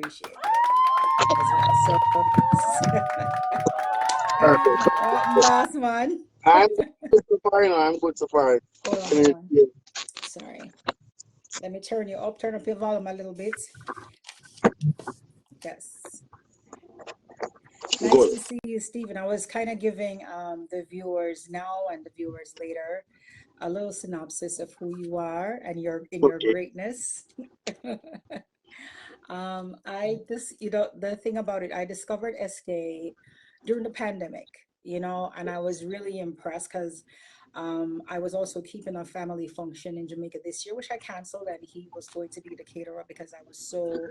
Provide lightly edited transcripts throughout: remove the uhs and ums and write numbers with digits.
appreciate it as well. So, Perfect. last one. I'm good so far, I'm good so far. Hold on, Can hold you on. hear? Sorry. Let me turn you up, turn up your volume a little bit. Yes. Nice Good. to see you, Stephen. I was kind of giving the viewers now and the viewers later a little synopsis of who you are and your Okay. greatness. I this the thing about it, I discovered Eskay during the pandemic, and I was really impressed because I was also keeping a family function in Jamaica this year, which I canceled, and he was going to be the caterer because I was so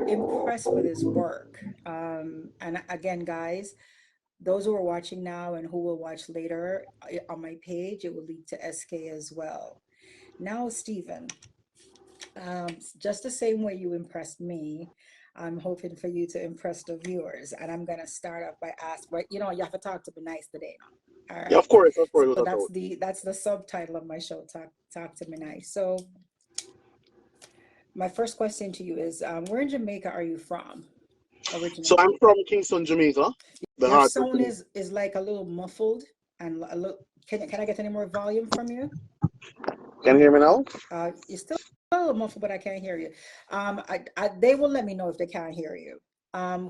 impressed with his work. And again, guys, those who are watching now and who will watch later on my page, it will lead to SK as well. Now, Stephen, just the same way you impressed me, I'm hoping for you to impress the viewers. And I'm gonna start off by asking, but you have to talk to be nice today now. All Yeah, right. of course, So without that's doubt. the subtitle of my show, talk to me nice. So my first question to you is, where in Jamaica are you from So I'm originally? from Kingston, Jamaica, the Your heart of sound Jamaica. is like a little muffled and a little. Can I get any more volume from you? Can you hear me now? You're still a little muffled, but I can't hear you. They will let me know if they can't hear you.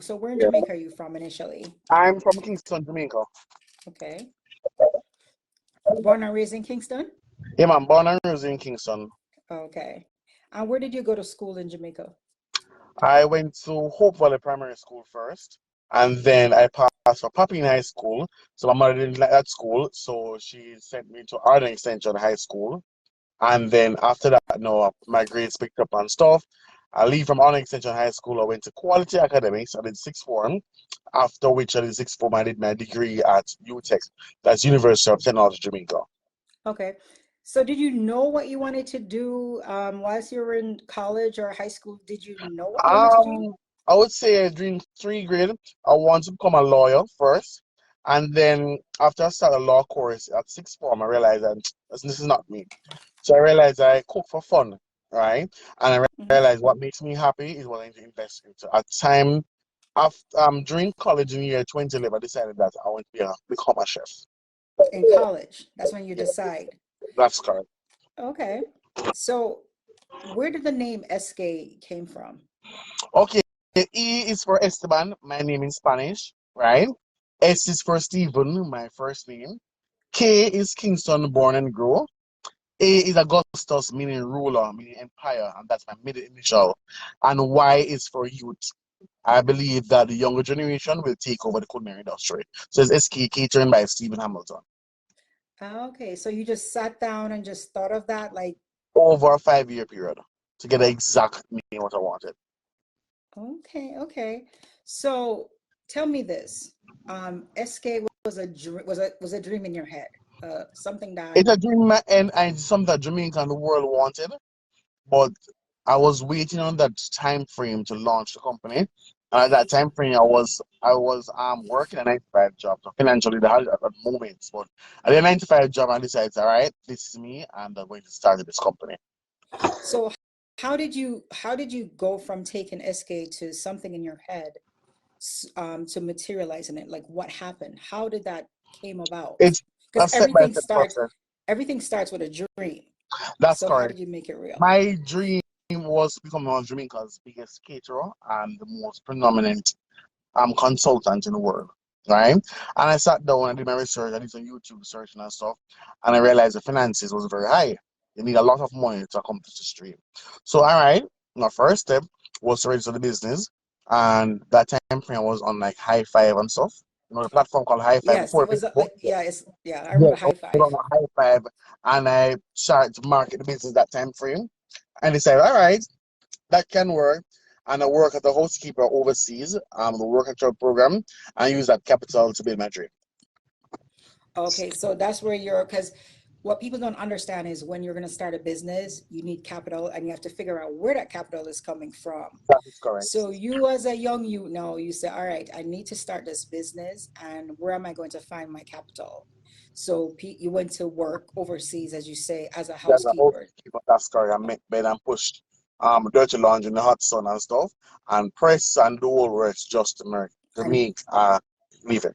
So where in Yeah. Jamaica are you from initially? I'm from Kingston, Jamaica. Okay. Born and raised in Kingston? Yeah, man, born and raised in Kingston. Okay. And where did you go to school in Jamaica? I went to Hope Valley Primary School first, and then I passed for Papine High School. So my mother didn't like that school, so she sent me to Arden Extension High School. And then after that, no, my grades picked up and stuff. I leave from Arden Extension High School. I went to Quality Academics. I did sixth form. After which I did sixth form, I did my degree at UTech. That's University of Technology, Jamaica. Okay. So did you know what you wanted to do whilst you were in college or high school? Did you know what you wanted to do? Um, I would say during three grade, I want to become a lawyer first. And then after I started a law course at sixth form, I realized that this is not me. So I realized I cook for fun, right? And I Hmm. realized what makes me happy is what I need to invest into. At time after during college in the year 2011, I decided that I want to become a chef. In college, that's when you Yeah, decide. that's correct. Okay. So where did the name Esque came from? Okay, E is for Esteban, my name in Spanish, right? S is for Stephen, my first name. K is Kingston, born and grow. A is Augustus, meaning ruler, meaning empire, and that's my middle initial. And Y is for youth. I believe that the younger generation will take over the culinary industry. So it's SK Catering by Stephen Hamilton. Okay, so you just sat down and just thought of that, like, Over a 5 year period to get the exact meaning what I wanted. okay, okay. So tell me this. SK was a dream in your head. Something that It's a dream and it's something that Jamaica and the world wanted, but I was waiting on that time frame to launch the company. And at that time frame, I was working a 9 to 5 job. So financially, the hard at that moment. But at the 9 to 5 job, I decided, all right, this is me, and I'm going to start this company. so how did you go from taking SK to something in your head to materializing it? Like what happened? How did that came about? It's Because a step by step process. everything starts with a dream. That's So how correct. did you make it real? My dream was to become one of Jamaica's biggest caterer and the most predominant consultant in the world, right? And I sat down and did my research. I did some YouTube searching and stuff, and I realized the finances was very high. You need a lot of money to accomplish the dream. So, all right, my first step was to register the business, and that time frame was on like High Five and stuff. The platform called High Five Yes, before it was Facebook. yeah, yeah, I Yeah, remember I high was five. on High Five, and I started to market the business that time frame. And they said, all right, that can work. And I work as a housekeeper overseas, the work and travel program, and use that capital to build my dream. Okay, so that's where because what people don't understand is when you're going to start a business, you need capital and you have to figure out where that capital is coming from. That is correct. So you as a young you know, you say, all right, I need to start this business and where am I going to find my capital? So you went to work overseas, as you say, as a That's a housekeeper. housekeeper. That's correct. I make bed and pushed. dirty laundry in the hot sun and stuff, and press and do all rest just to And make living.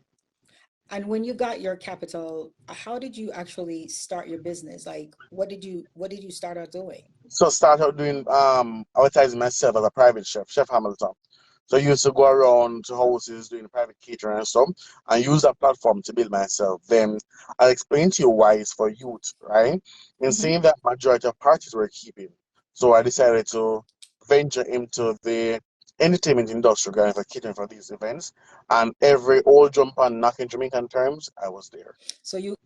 and when you got your capital, how did you actually start your business? Like, what did you start out doing? So start out doing advertising myself as a private chef, Chef Hamilton. So I used to go around to houses doing private catering and stuff and use that platform to build myself. Then I'll explain to you why it's for youth, right? In Hmm. seeing that majority of parties were keeping. So I decided to venture into the entertainment industry going for catering for these events. And every old jump and knock in Jamaican terms, I was there. So you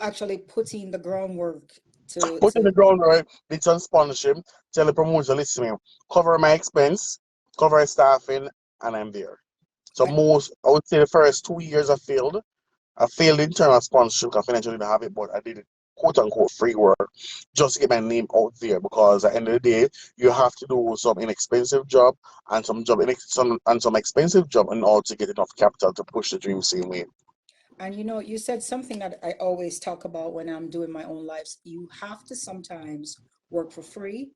actually put in the groundwork to Put in the to ground, right? Did some sponsorship, tell the promoter, listen, to me, cover my expense, cover staffing, and I'm there. So I, most, I would say the first 2 years I failed. I failed internal sponsorship because financially didn't have it, but I did it quote unquote free work just to get my name out there because at the end of the day, you have to do some inexpensive job and some expensive job in order to get enough capital to push the dream same way. and you said something that I always talk about when I'm doing my own lives. You have to sometimes work for free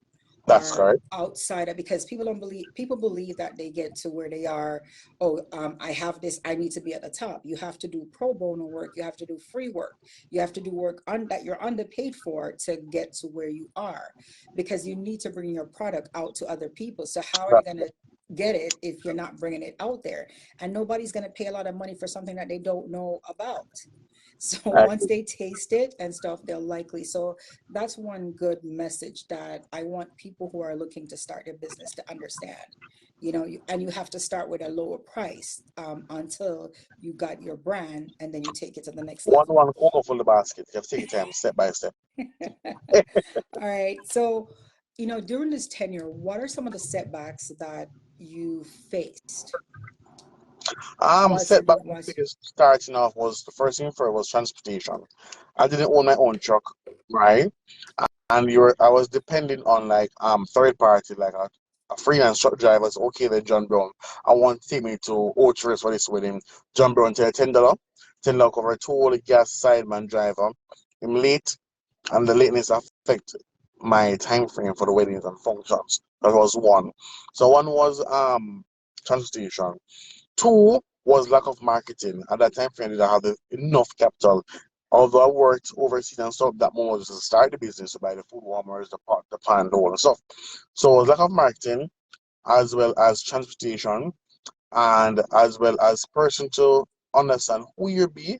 That's or correct. outside of, because people believe that they get to where they are. Oh, I have this, I need to be at the top. You have to do pro bono work, you have to do free work, you have to do work that you're underpaid for to get to where you are, because you need to bring your product out to other people. So how are they That's going to get it if you're not bringing it out there? And nobody's going to pay a lot of money for something that they don't know about. So once correct. they taste it and stuff, they'll likely. So that's one good message that I want people who are looking to start their business to understand. And you have to start with a lower price, until you got your brand, and then you take it to the next level. One cocoa full of basket. You have to take your time step by step. All right. So, during this tenure, what are some of the setbacks that you faced? Was it Setback was biggest starting off was the first thing for was transportation. I didn't own my own truck, right? And I was depending on like third party, like a freelance truck driver. So okay, then John Brown, I want to take me to Old Tourist for this wedding. John Brown tell $10, $10 cover toll the gas sideman driver. I'm late, and the lateness affect my time frame for the weddings and functions. That was one. So one was transportation. Two was lack of marketing. At that time frame, I didn't have enough capital. Although I worked overseas and stuff, that moment was to start the business, to buy the food warmers, the pot, the pan, the all and stuff. So it was lack of marketing, as well as transportation, and as well as person to understand who you be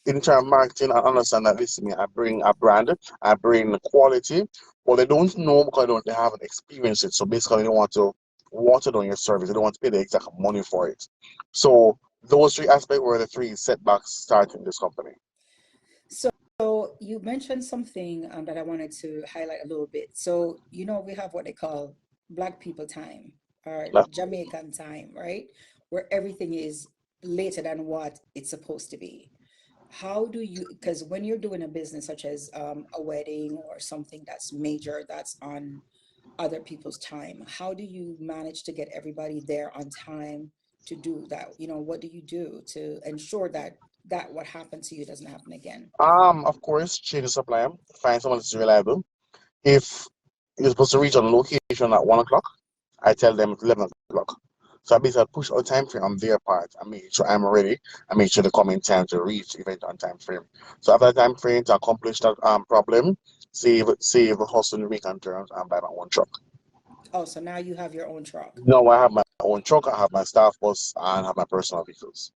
in terms of marketing and understand that listen, me, I bring a brand, I bring quality, but they don't know because they haven't experienced it. So basically, they want to water down your service. They don't want to pay the exact money for it. So those three aspects were the three setbacks starting this company. So you mentioned something, that I wanted to highlight a little bit. So, we have what they call Black people time or That's Jamaican time, right? Where everything is later than what it's supposed to be. How do you, because when you're doing a business such as, a wedding or something that's major, that's on other people's time, how do you manage to get everybody there on time to do that? What do you do to ensure that what happened to you doesn't happen again? of course, change the supply, find someone that's reliable. If you're supposed to reach on location at 1 o'clock, I tell them it's 11 o'clock. So I basically push out time frame on their part and make sure I'm ready and make sure they come in time to reach the event on time frame. So after that time frame to accomplish that problem, save hustle in weekend terms and buy my own truck. Oh, so now you have your own truck. No, I have my own truck, I have my staff bus, and have my personal vehicles.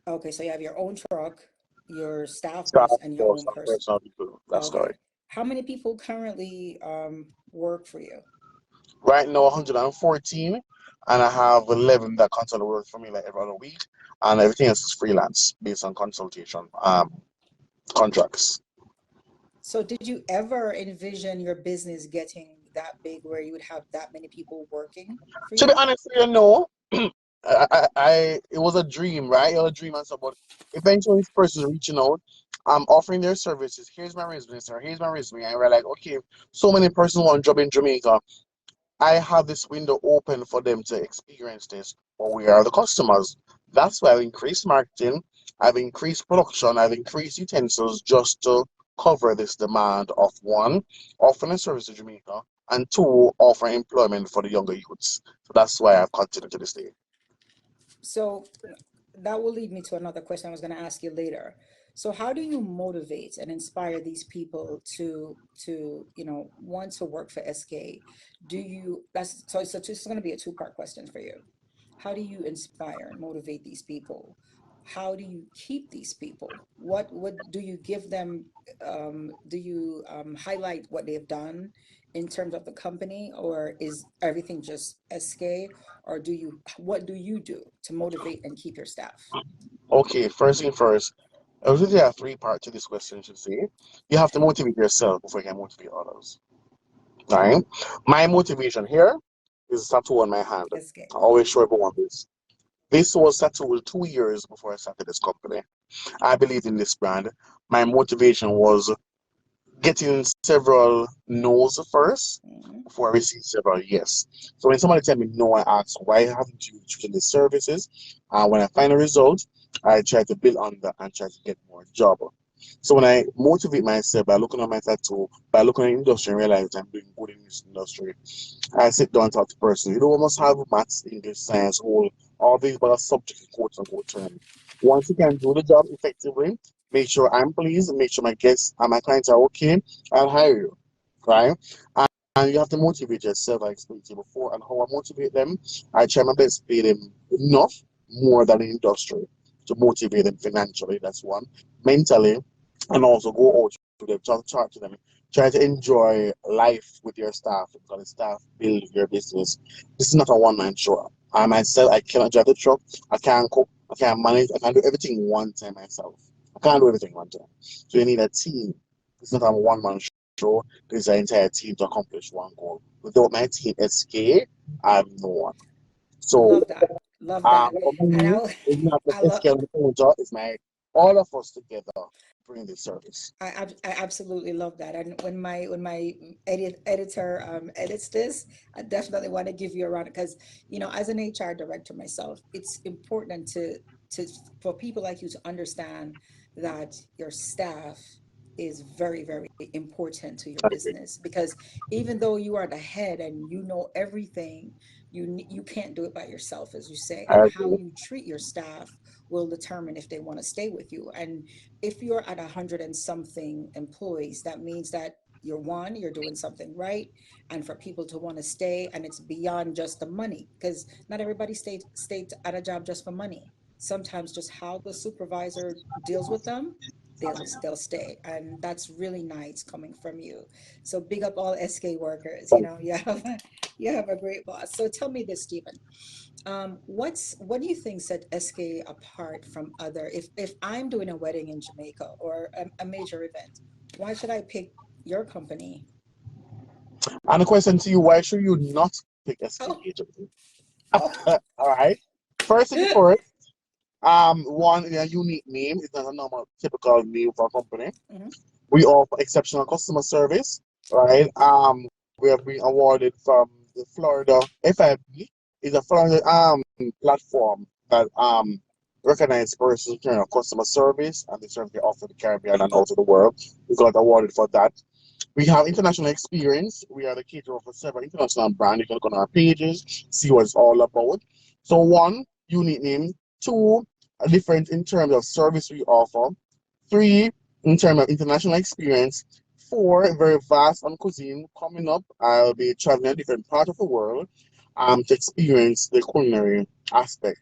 Okay, so you have your own truck, your staff Staff bus, and your bus own and person. personal vehicle. That's Okay. correct. How many people currently, work for you? Right now, 114, and I have 11 that constantly work for me like every other week, and everything else is freelance based on consultation contracts. So did you ever envision your business getting that big where you would have that many people working for To be you? honest, it was a dream, right? It was a dream and stuff, but eventually this person is reaching out. I'm offering their services. Here's my resume, sir. Here's my resume. And we're like, okay, so many persons want a job in Jamaica. I have this window open for them to experience this, but we are the customers. That's why I've increased marketing, I've increased production, I've increased utensils just to cover this demand of one, offering a service to Jamaica, and two, offer employment for the younger youths. So that's why I've continued to this day. So that will lead me to another question I was going to ask you later. So how do you motivate and inspire these people to want to work for SK? Do you that's so this is going to be a two-part question for you. How do you inspire and motivate these people? How do you keep these people? What do you give them? Do you highlight what they've done in terms of the company, or is everything just SK? Or what do you do to motivate and keep your staff? Okay, first thing first, I was really a three-part to this question, I should say. You have to motivate yourself before you can motivate others. Right? My motivation here is a tattoo on my hand. SK. I always show everyone this. This was tattooed 2 years before I started this company. I believed in this brand. My motivation was getting several no's first Mhm. before I receive several yes. So when somebody tell me no, I ask why haven't you chosen the services? When I find a result, I try to build on that and try to get more job. So when I motivate myself by looking at my tattoo, by looking at the industry and realize I'm doing good in this industry, I sit down and talk to the person. You don't must have maths, English, science, all these but subject in quotes and quote terms. Once you can do the job effectively, make sure I'm pleased, make sure my guests and my clients are okay, I'll hire you. Right? And you have to motivate yourself, I explained to you before, and how I motivate them. I try my best to pay them enough, more than the industry, to motivate them financially. That's one. Mentally, and also go out to them, talk to them. Try to enjoy life with your staff because the staff build your business. This is not a one-man show. I myself, I cannot drive the truck. I can't cook. I can't manage. I can't do everything one time myself. I can't do everything one time. So you need a team. It's not a one-man show. There's an entire team to accomplish one goal. Without my team, SK, I'm no one. So, Love that. Love that. for And me, it's not I just love SK on the manager. It's my all of us together bring this service. I absolutely love that. And when my editor edits this, I definitely want to give you a round because as an HR director myself, it's important to for people like you to understand that your staff is very, very important to your I agree. business because even though you are the head and you know everything, you can't do it by yourself, as you say, I and how agree. you treat your staff will determine if they want to stay with you. And if you're at 100 and something employees, that means that you're doing something right, and for people to want to stay, and it's beyond just the money, because not everybody stayed at a job just for money. Sometimes just how the supervisor deals with them, they'll stay, and that's really nice coming from you. So big up all SK workers. You have a great boss. So tell me this, Stephen. What do you think set SK apart from other? If I'm doing a wedding in Jamaica or a major event, why should I pick your company? And the question to you, why should you not pick SK Oh, Catering? oh, All right. First thing first, one, a unique name. It's not a normal, typical name for a company. mhm. We offer exceptional customer service, right? We have been awarded from the Florida FIB is a Florida platform that recognizes persons in customer service and the service they offer the Caribbean and also the world. We got awarded for that. We have international experience. We are the caterer for several international brands. You can go on our pages, see what it's all about. So one, unique name. Two, a different in terms of service we offer. Three, in terms of international experience. Four, very vast on cuisine. Coming up, I'll be traveling a different part of the world to experience the culinary aspect.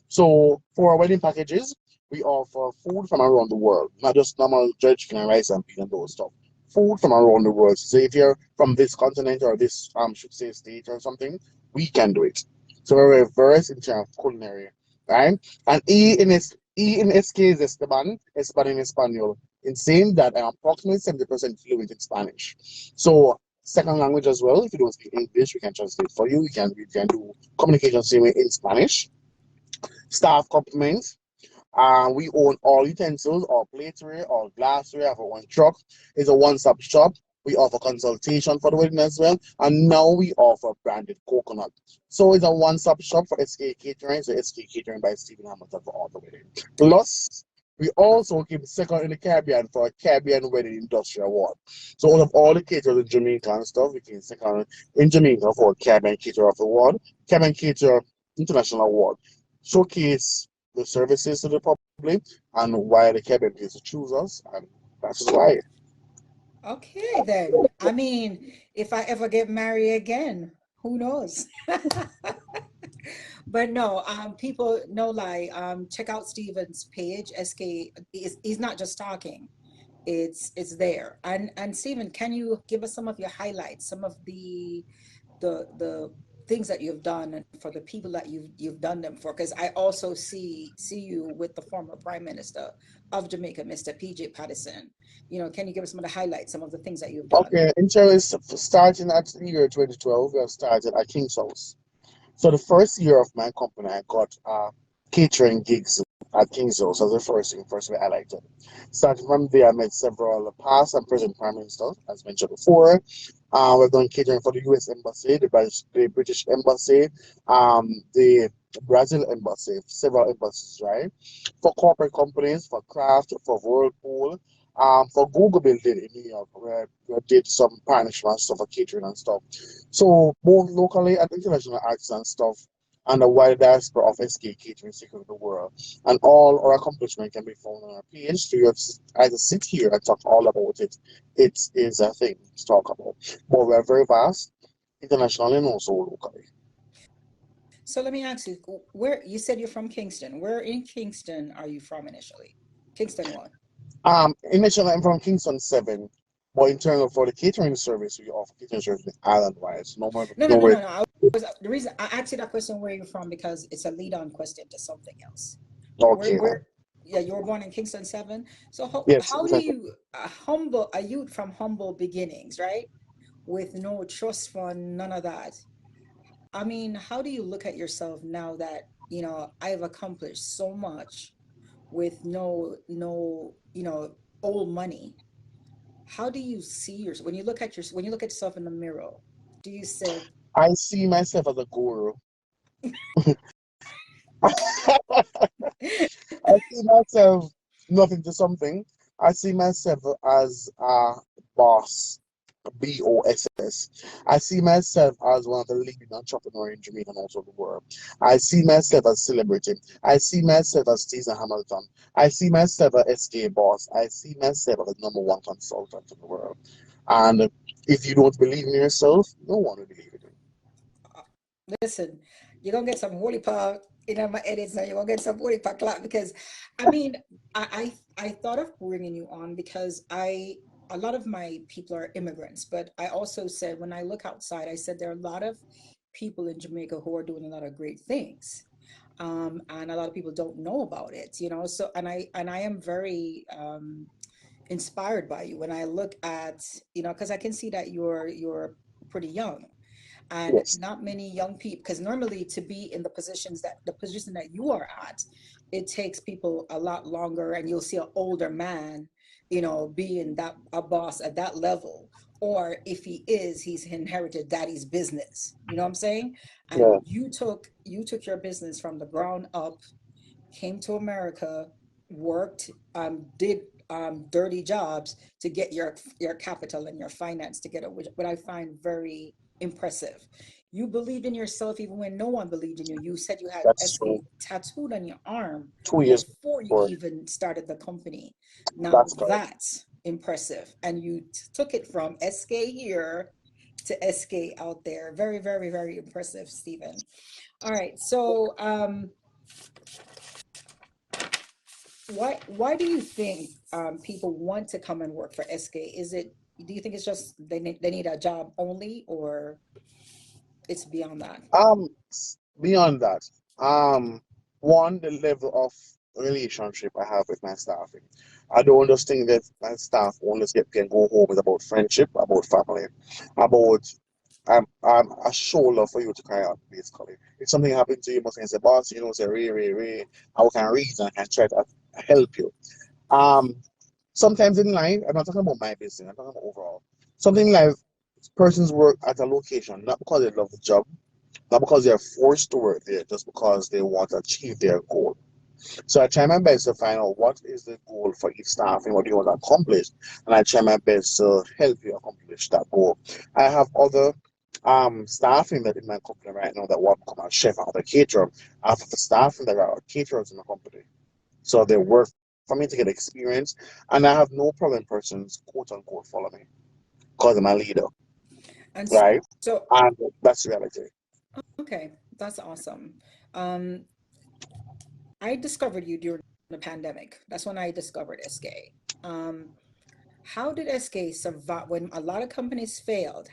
So for our wedding packages, we offer food from around the world, not just normal jerk chicken and rice and beef and those stuff. Food from around the world. So if you're from this continent or this should say state or something, we can do it. So we're versed in terms of culinary, right? And E in SK is Esteban, Esteban in Espanol. In saying that, I'm approximately 70% fluent in Spanish. So second language as well. If you don't speak English, we can translate for you. We can do communication same way in Spanish. Staff compliments. We own all utensils, all plateware, all glassware, have our own truck. It's a one-stop shop. We offer consultation for the wedding as well. And now we offer branded coconut. So it's a one-stop shop for SK Catering. So SK Catering by Stephen Hamilton for all the wedding. Plus, We also came second in the Caribbean for a Caribbean Wedding Industry Award. So out of all the caterers in Jamaica and stuff, we came second in Jamaica for Caribbean Caterer of the Award, Caribbean Caterer International Award. Showcase the services to the public and why the Caribbean people choose us, and that's just why. Okay, then. I mean, if I ever get married again, who knows? But no, people no lie. Check out Steven's page. SK is he's not just talking. It's there. And Steven, can you give us some of your highlights, some of the things that you've done and for the people that you've done them for? Because I also see you with the former Prime Minister of Jamaica, Mr. PJ Patterson. Can you give us some of the highlights, some of the things that you've done? Okay, in terms of starting at the year 2012, we have started at King's House. So the first year of my company, I got catering gigs at King's House as the first way I liked it. Starting from there, I met several past and present prime ministers, as mentioned before. We've done catering for the U.S. Embassy, the British Embassy, the Brazil Embassy, several embassies, right? For corporate companies, for Kraft, for Whirlpool, for Google Building in New York, where we did some partnership and stuff for catering and stuff. So both locally and international artists and stuff, and the wider diaspora of SK Catering secret the world. And all our accomplishment can be found on our page. So you have either sit here and talk all about it. It is a thing to talk about. But we're very vast, internationally and also locally. So let me ask you, where you said you're from Kingston. Where in Kingston are you from initially? Kingston what? Initially I'm from Kingston 7, but in terms of for the catering service, we offer catering service island wise. No more No, no, no, nowhere. no, no. The reason I asked you that question where you're from because it's a lead-on question to something else. Okay. Yeah, you were born in Kingston 7. So Yes. how do you humble a youth from humble beginnings, right? With no trust fund, none of that. I mean, how do you look at yourself now that, I've accomplished so much with no, old money? How do you see yourself when you look at yourself in the mirror? Do you say, I see myself as a guru. I see myself nothing to something. I see myself as a boss, BOSS. I see myself as one of the leading entrepreneurs in Jamaica and also the world. I see myself as celebrity. I see myself as Stephen Hamilton. I see myself as SK boss. I see myself as the number one consultant in the world. And if you don't believe in yourself, no one will believe in you. listen, you're gonna get some holy power in my edits now. You're gonna get some holy power clap because, I mean, I thought of bringing you on because a lot of my people are immigrants, but I also said when I look outside, I said there are a lot of people in Jamaica who are doing a lot of great things. And a lot of people don't know about it. So and I am very inspired by you when I look at, because I can see that you're pretty young and Yes. not many young people, because normally to be in the position that you are at, it takes people a lot longer, and you'll see an older man being that a boss at that level, or if he is, he's inherited daddy's business, you know what I'm saying? And Yeah, you took your business from the ground up, came to America, worked, did dirty jobs to get your capital and your finance together, which what I find very impressive. You believed in yourself even when no one believed in you. You said you had that's true. SK tattooed on your arm 2 years before you before. even started the company. Now That's correct. that's impressive. And you took it from SK here to SK out there. Very, very, very impressive, Stephen. All right. So why do you think people want to come and work for SK? Do you think it's just they need a job only, or it's beyond that? Beyond that, one, the level of relationship I have with my staffing. I don't understand that my staff only get can go home. It's about friendship, about family, about a shoulder for you to cry out, basically. If something happened to you, you must say, boss, say, Ray, I can reason, I can try to help you. Um, Sometimes in life, I'm not talking about my business, I'm talking about overall. Something in life, persons work at a location, not because they love the job, not because they're forced to work there, just because they want to achieve their goal. So I try my best to find out what is the goal for each staff and what you want to accomplish, and I try my best to help you accomplish that goal. I have other staff in my company right now that want to become a chef and other caterer. I have the staff that are caterers in the company. So they work for me to get experience, and I have no problem persons quote unquote follow me because I'm a leader, And right? so, And that's the reality. okay, that's awesome. Um, I discovered you during the pandemic. That's when I discovered Eskay. Um, how did Eskay survive when a lot of companies failed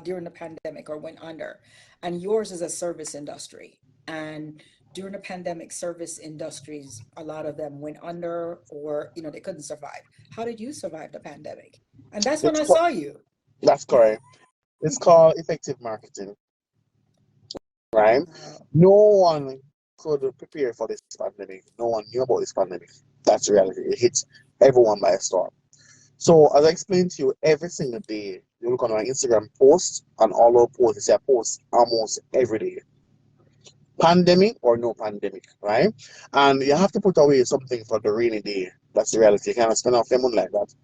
during the pandemic or went under, and yours is a service industry? And during the pandemic, service industries, a lot of them went under, or they couldn't survive. How did you survive the pandemic? And that's when It's I saw you. that's correct. It's called effective marketing, right? Wow. No one could prepare for this pandemic. No one knew about this pandemic. That's the reality. It hits everyone by a storm. So as I explained to you, every single day, you look on my Instagram posts and all our posts, I post almost every day. Pandemic or no pandemic, right? And you have to put away something for the rainy day. That's the reality. You cannot spend off your money like that.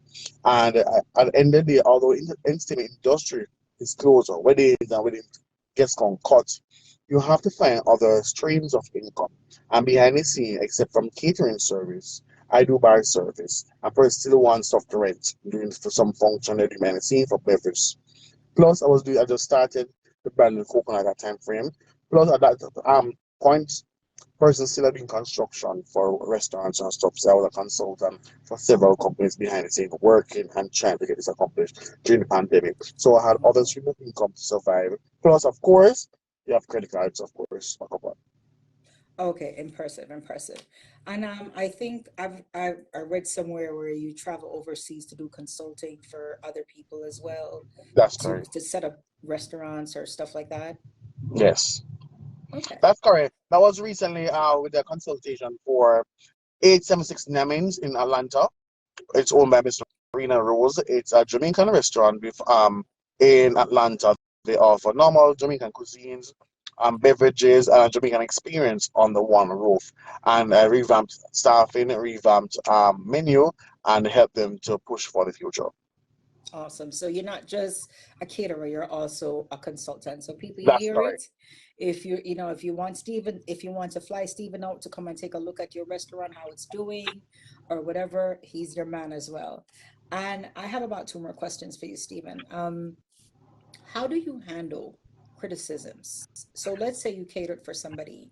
And at the end of the day, although the entertainment industry is closer, weddings and wedding gets gone cut, you have to find other streams of income. And behind the scene, except from catering service, I do bar service. And person still wants stuff to rent, doing for some function that behind the scene for beverage. Plus, I just started the brand new coconut at that time frame. Plus, at that point, person still doing construction for restaurants and stuff. So I was a consultant for several companies behind the scene, working and trying to get this accomplished during the pandemic. So I had other Wow. stream of income to survive. Plus, of course, you have credit cards, of course. Okay, impressive, impressive. And I think I read somewhere where you travel overseas to do consulting for other people as well, That's to correct. to set up restaurants or stuff like that. Yes, Okay. that's correct. That was recently with a consultation for 876 Nemins in Atlanta. It's owned by Mr. Rena Rose. It's a Jamaican restaurant in Atlanta. They offer normal Jamaican cuisines, beverages, and a Jamaican experience on the one roof. And revamped staffing, revamped menu, and help them to push for the future. Awesome. So you're not just a caterer, you're also a consultant. So people, you That's hear correct. it. If you want if you want to fly Stephen out to come and take a look at your restaurant, how it's doing, or whatever, he's your man as well. And I have about two more questions for you, Stephen. How do you handle criticisms? So let's say you catered for somebody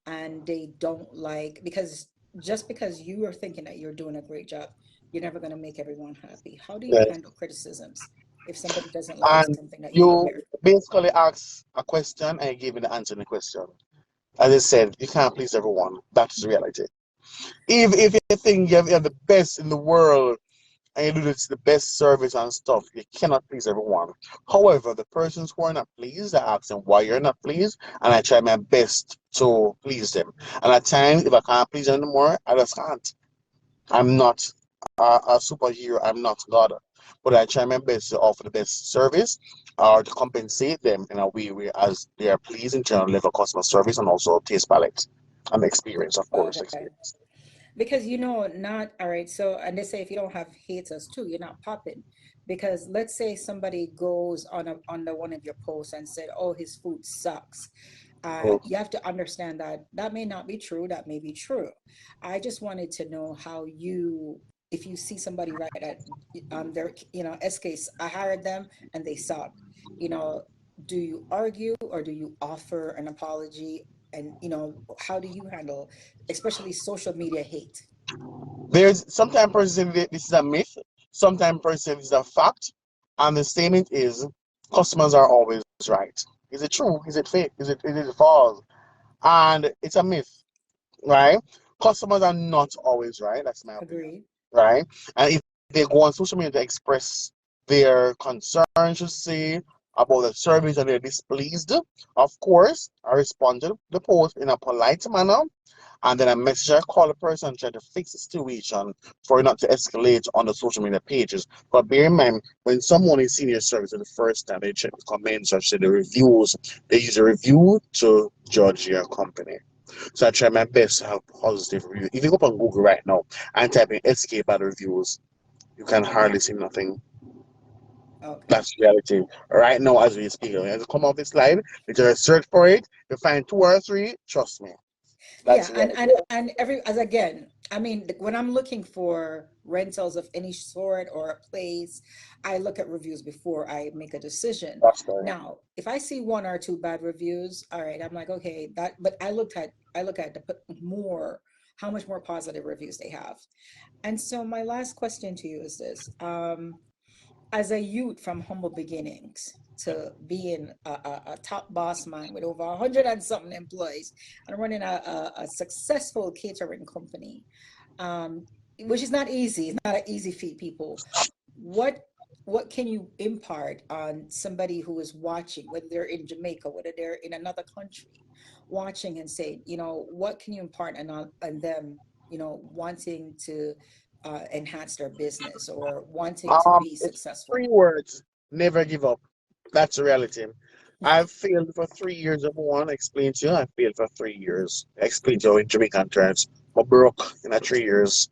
and they don't like, because just because you are thinking that you're doing a great job, you're never going to make everyone happy. How do you Yes. handle criticisms if somebody doesn't like And something that you you prepare? basically ask a question and you give the answer to the question. As I said, you can't please everyone. That's the reality. If you think you're the best in the world and you do this the best service and stuff, you cannot please everyone. However, the persons who are not pleased, I ask them why you're not pleased, and I try my best to please them. And at times, if I can't please them anymore, I just can't. I'm not a superhero. I'm not God. But I try my best to offer the best service or to compensate them in a way where as they are pleased in terms of level customer service and also taste palette and experience, of course, Okay. experience. Because not all right. So, and they say if you don't have haters too, you're not popping. Because let's say somebody goes on under one of your posts and said, "Oh, his food sucks." You have to understand that that may not be true. That may be true. I just wanted to know how you, if you see somebody right at their, SKs, I hired them and they sucked. You know, do you argue or do you offer an apology? And how do you handle, especially social media hate? There's sometimes person say this is a myth, sometimes person say this is a fact, and the statement is customers are always right. Is it true? Is it fake? Is it false? And it's a myth, right? Customers are not always right. That's my opinion, Agree. right? And if they go on social media to express their concerns, you see, about the service and they're displeased, of course, I respond to the post in a polite manner and then I message or call the person trying to fix the situation for it not to escalate on the social media pages. But bear in mind, when someone is seeing your service for the first time, they check the comments or say the reviews. They use a review to judge your company. So I try my best to have positive reviews. If you go up on Google right now and type in SK bad reviews, you can hardly see nothing. Okay. That's reality. Right now, as we speak, as you come off this slide, you just search for it, you find two or three, trust me. That's Yeah, and reality. and every as again, I mean, when I'm looking for rentals of any sort or a place, I look at reviews before I make a decision. That's correct. Now, if I see one or two bad reviews, all right, I'm like, okay, that. But I look at the more how much more positive reviews they have. And so my last question to you is this: as a youth from humble beginnings to being a top boss man with over 100 and something employees and running a successful catering company, um, which is not easy. It's not an easy feat, people. What what can you impart on somebody who is watching, whether they're in Jamaica, whether they're in another country, watching and say, what can you impart on them, wanting to enhance their business or wanting to be It's successful? three words. Never give up. That's the reality. I've failed for 3 years of one. Explain to you. I failed for 3 years. Explain to you in Jamaican terms. I broke in a 3 years.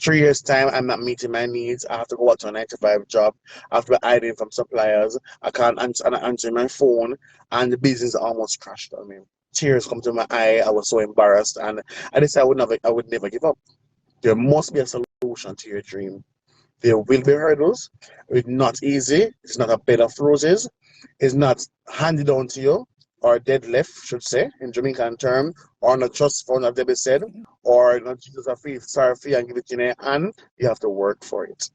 3 years time, I'm not meeting my needs. I have to go out to a 9 to 5 job. I have to be hiding from suppliers. I can't answer, I'm not answering my phone, and the business almost crashed on me. Tears come to my eye. I was so embarrassed, and I decided I would never give up. There must be a solution to your dream. There will be hurdles. It's not easy. It's not a bed of roses. It's not handed down to you or dead left, should say, in Jamaican term, or not just for not Debbie said, or not Jesus a free, sorry free and give it in your hand. You have to work for it.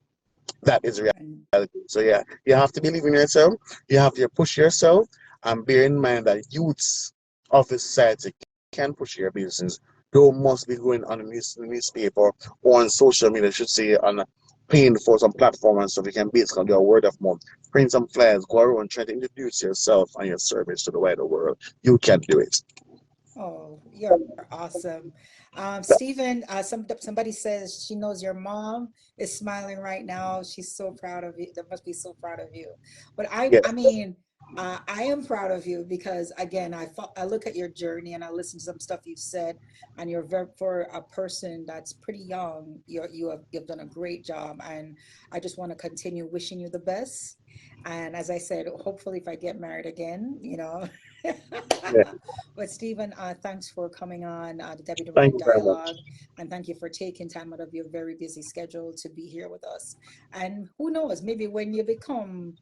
That is And reality. So yeah, you have to believe in yourself. You have to push yourself and bear in mind that youths of the society can push your business. You must be going on a newspaper or on social media, I should say, on paying for some platform and stuff. You can basically do a word of mouth, print some flyers, go around, try to introduce yourself and your service to the wider world. You can do it. oh, you're awesome. Stephen, somebody says she knows your mom is smiling right now. She's so proud of you. They must be so proud of you. But I Yes, mean, I am proud of you because again, I look at your journey and I listen to some stuff you've said, and you're very, for a person that's pretty young, you've done a great job, and I just want to continue wishing you the best. And as I said, hopefully, if I get married again, yeah. But Stephen, thanks for coming on the Debbie Thank Durant you very much. Dialogue, and thank you for taking time out of your very busy schedule to be here with us. And who knows, maybe when you become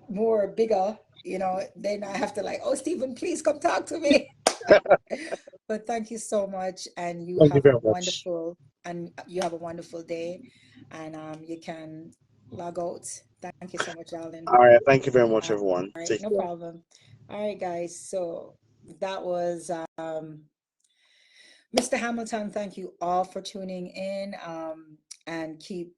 more bigger, then I have to like, oh, Stephen, please come talk to me. But thank you so much, and Thank you very much. you have a wonderful day, and you can log out. Thank you so much, Alan. All right. Thank you very much, All everyone. right, Take no care. problem. All right, guys. So that was Mr. Hamilton. Thank you all for tuning in. And keep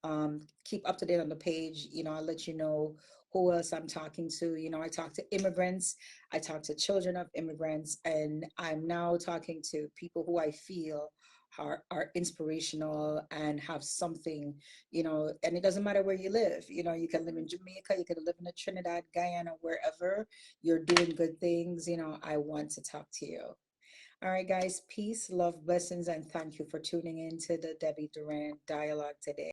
up to date on the page. I'll let you know who else I'm talking to. I talk to immigrants, I talk to children of immigrants, and I'm now talking to people who I feel are inspirational and have something, and it doesn't matter where you live. You can live in Jamaica, you can live in Trinidad, Guyana, wherever you're doing good things. I want to talk to you. All right, guys, peace, love, blessings, and thank you for tuning in to the Debbie Durant Dialogue today.